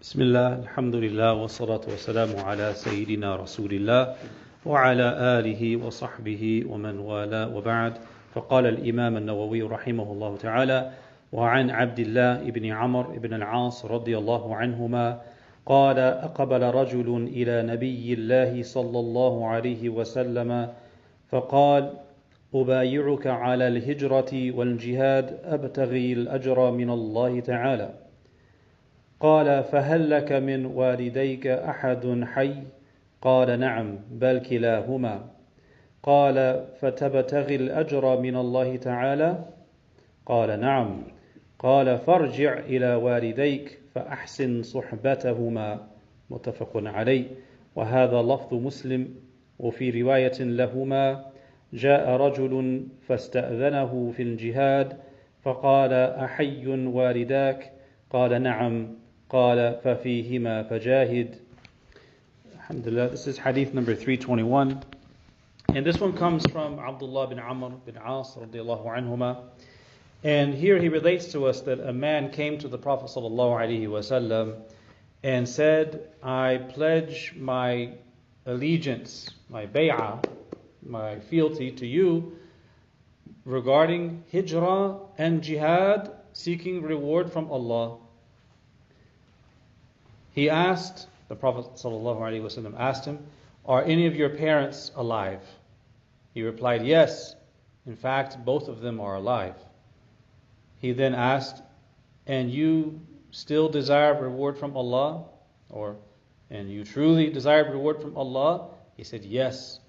بسم الله الحمد لله والصلاة والسلام على سيدنا رسول الله وعلى آله وصحبه ومن والاه وبعد. فقال الإمام النووي رحمه الله تعالى: وعن عبد الله بن عمرو بن العاص رضي الله عنهما قال: أقبل رجل إلى نبي الله صلى الله عليه وسلم فقال: أبايعك على الهجرة والجهاد أبتغي الأجر من الله تعالى. قال: فهل لك من والديك أحد حي؟ قال: نعم، بل كلاهما. قال: فتبتغي الأجر من الله تعالى؟ قال: نعم. قال: فارجع إلى والديك فأحسن صحبتهما. متفق عليه. وهذا لفظ مسلم. وفي رواية لهما: جاء رجل فاستأذنه في الجهاد فقال: أحي والداك؟ قال: نعم. قال: ففيهما فجاهد. Alhamdulillah, this is hadith number 321. And this one comes from Abdullah bin Amr bin As radiallahu anhuma. And here he relates to us that a man came to the Prophet sallallahu alaihi wasallam and said, I pledge my allegiance, my bay'ah, my fealty to you regarding hijrah and jihad, seeking reward from Allah. He asked, the Prophet ﷺ asked him, are any of your parents alive? He replied, yes. In fact, both of them are alive. He then asked, and you still desire reward from Allah? And you truly desire reward from Allah? He said, yes.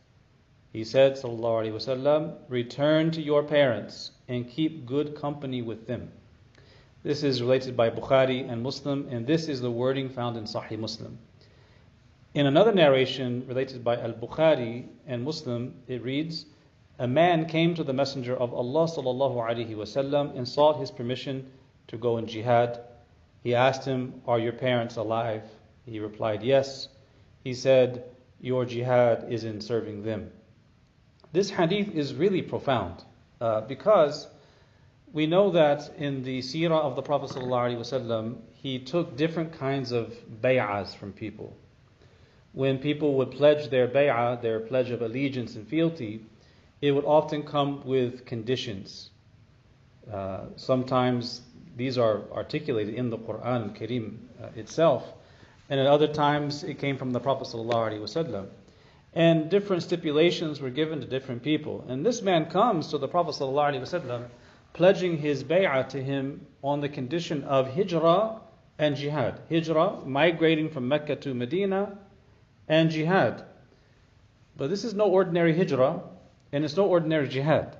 He said, ﷺ, return to your parents and keep good company with them. This is related by Bukhari and Muslim, and this is the wording found in Sahih Muslim. In another narration related by Al-Bukhari and Muslim, it reads, a man came to the Messenger of Allah sallallahu alaihi wasallam and sought his permission to go in jihad. He asked him, are your parents alive? He replied, yes. He said, your jihad is in serving them. This hadith is really profound because we know that in the seerah of the Prophet ﷺ, he took different kinds of bay'ahs from people. When people would pledge their bay'ah, their pledge of allegiance and fealty, it would often come with conditions. Sometimes these are articulated in the Quran Kareem itself, and at other times it came from the Prophet ﷺ. And different stipulations were given to different people. And this man comes to the Prophet ﷺ pledging his bay'ah to him on the condition of hijrah and jihad. Hijrah, migrating from Mecca to Medina, and jihad. But this is no ordinary hijrah, and it's no ordinary jihad.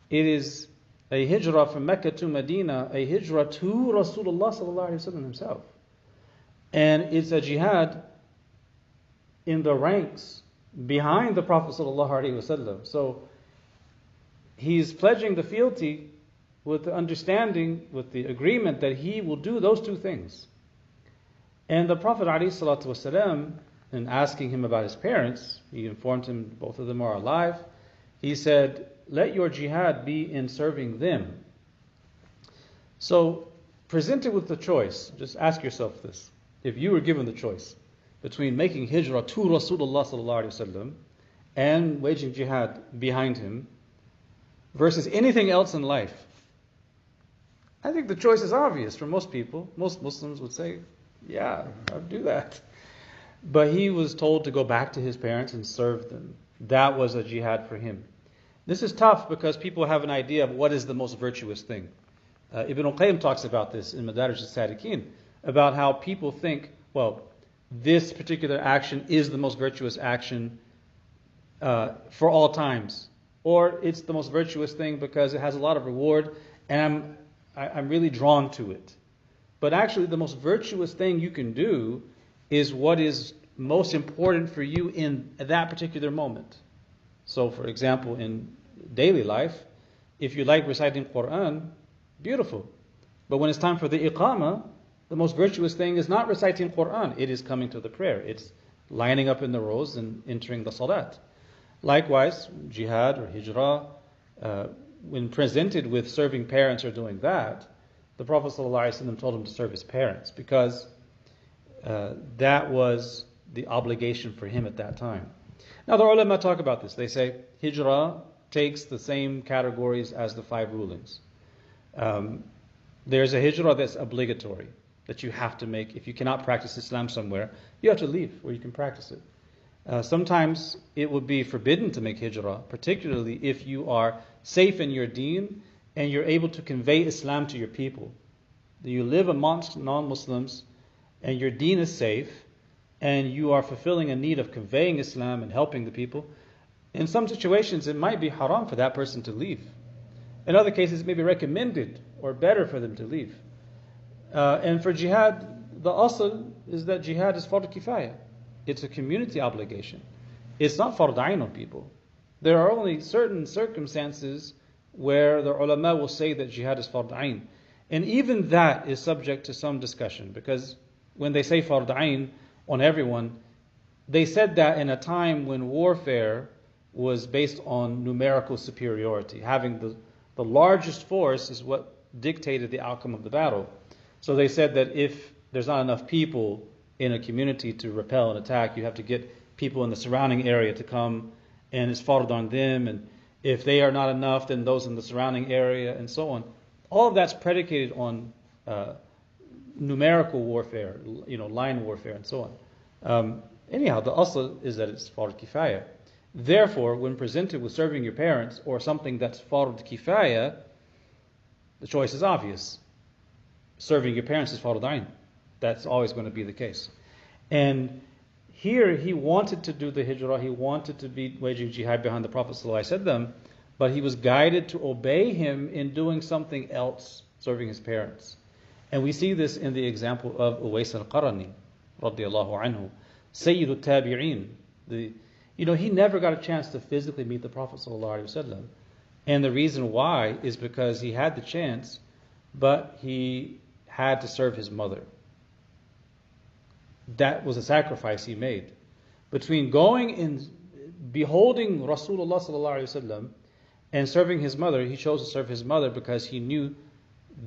It is a hijrah from Mecca to Medina, a hijrah to Rasulullah sallallahu alaihi wasallam himself. And it's a jihad in the ranks behind the Prophet sallallahu alaihi wasallam. So he's pledging the fealty with the understanding, with the agreement that he will do those two things. And the Prophet ﷺ, in asking him about his parents, he informed him both of them are alive. He said, let your jihad be in serving them. So, presented with the choice, just ask yourself this. If you were given the choice between making hijrah to Rasulullah ﷺ and waging jihad behind him versus anything else in life, I think the choice is obvious for most people. Most Muslims would say, yeah, I'd do that. But he was told to go back to his parents and serve them. That was a jihad for him. This is tough because people have an idea of what is the most virtuous thing. Ibn al-Qayyim talks about this in Madarij al-Salihin, about how people think, well, this particular action is the most virtuous action for all times. Or it's the most virtuous thing because it has a lot of reward and I'm really drawn to it. But actually the most virtuous thing you can do is what is most important for you in that particular moment. So for example, in daily life, if you like reciting Quran, beautiful. But when it's time for the iqamah, the most virtuous thing is not reciting Quran, it is coming to the prayer. It's lining up in the rows and entering the salat. Likewise, jihad or hijrah, when presented with serving parents or doing that, the Prophet ﷺ told him to serve his parents because That was the obligation for him at that time. Now the ulama talk about this. They say hijrah takes the same categories as the 5 rulings. There's a hijrah that's obligatory, that you have to make. If you cannot practice Islam somewhere, you have to leave where you can practice it. Sometimes it would be forbidden to make hijrah, particularly if you are safe in your deen and you're able to convey Islam to your people. You live amongst non-Muslims and your deen is safe and you are fulfilling a need of conveying Islam and helping the people. In some situations it might be haram for that person to leave. In other cases it may be recommended or better for them to leave. And for jihad, the asl is that jihad is fard kifaya. It's a community obligation. It's not fard ayn on people. There are only certain circumstances where the ulama will say that jihad is fard ayn. And even that is subject to some discussion, because when they say fard ayn on everyone, they said that in a time when warfare was based on numerical superiority. Having the largest force is what dictated the outcome of the battle. So they said that if there's not enough people in a community to repel an attack, you have to get people in the surrounding area to come, and it's fard on them, and if they are not enough, then those in the surrounding area, and so on. All of that's predicated on numerical warfare, line warfare, and so on. Anyhow, the asl is that it's fard kifaya. Therefore, when presented with serving your parents or something that's fard kifaya, the choice is obvious. Serving your parents is fard ayn. That's always going to be the case. And here he wanted to do the hijrah, he wanted to be waging jihad behind the Prophet ﷺ, but he was guided to obey him in doing something else, serving his parents. And we see this in the example of Uwais al-Qarani, radiyallahu anhu, Sayyid al-Tabi'een. He never got a chance to physically meet the Prophet ﷺ. And the reason why is because he had the chance, but he had to serve his mother. That was a sacrifice he made. Between going and beholding Rasulullah ﷺ and serving his mother, he chose to serve his mother because he knew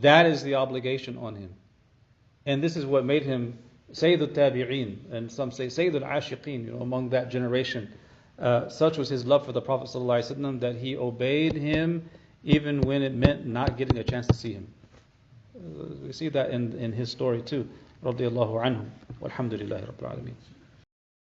that is the obligation on him. And this is what made him Sayyid al-Tabi'een, and some say Sayyid al-Ashiqeen, among that generation. Such was his love for the Prophet ﷺ that he obeyed him even when it meant not getting a chance to see him. We see that in his story too. رضي الله عنه والحمد لله رب العالمين.